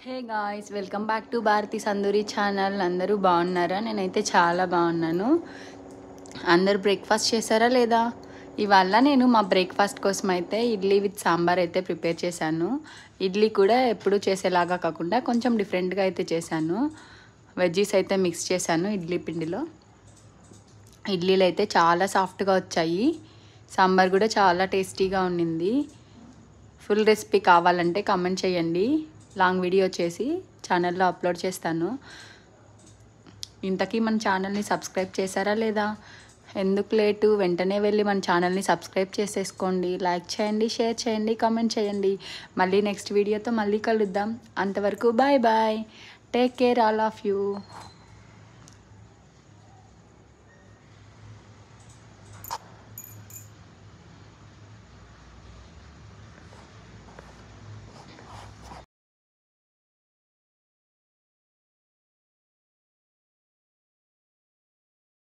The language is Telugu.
Hey guys, welcome back to Bharathi Sanduri channel. అందరూ బాగున్నారా? నేనైతే చాలా బాగున్నాను. అందరూ బ్రేక్ఫాస్ట్ చేశారా లేదా? ఇవాళ నేను మా బ్రేక్ఫాస్ట్ కోసం అయితే ఇడ్లీ విత్ సాంబార్ అయితే ప్రిపేర్ చేశాను. ఇడ్లీ కూడా ఎప్పుడు చేసేలాగా కాకుండా కొంచెం డిఫరెంట్గా అయితే చేశాను. వెజ్జీస్ అయితే మిక్స్ చేశాను ఇడ్లీ పిండిలో. ఇడ్లీలు అయితే చాలా సాఫ్ట్గా వచ్చాయి. సాంబార్ కూడా చాలా టేస్టీగా ఉండింది. ఫుల్ రెసిపీ కావాలంటే కామెంట్ చేయండి. లాంగ్ వీడియో చేసి ఛానల్లో అప్లోడ్ చేస్తాను. ఇంతకీ మన ఛానల్ని సబ్స్క్రైబ్ చేశారా లేదా? ఎందుకు లేటు, వెంటనే వెళ్ళి మన ఛానల్ని సబ్స్క్రైబ్ చేసేసుకోండి. లైక్ చేయండి, షేర్ చేయండి, కామెంట్ చేయండి. మళ్ళీ నెక్స్ట్ వీడియోతో మళ్ళీ కలుద్దాం. అంతవరకు bye bye. Take care all of you.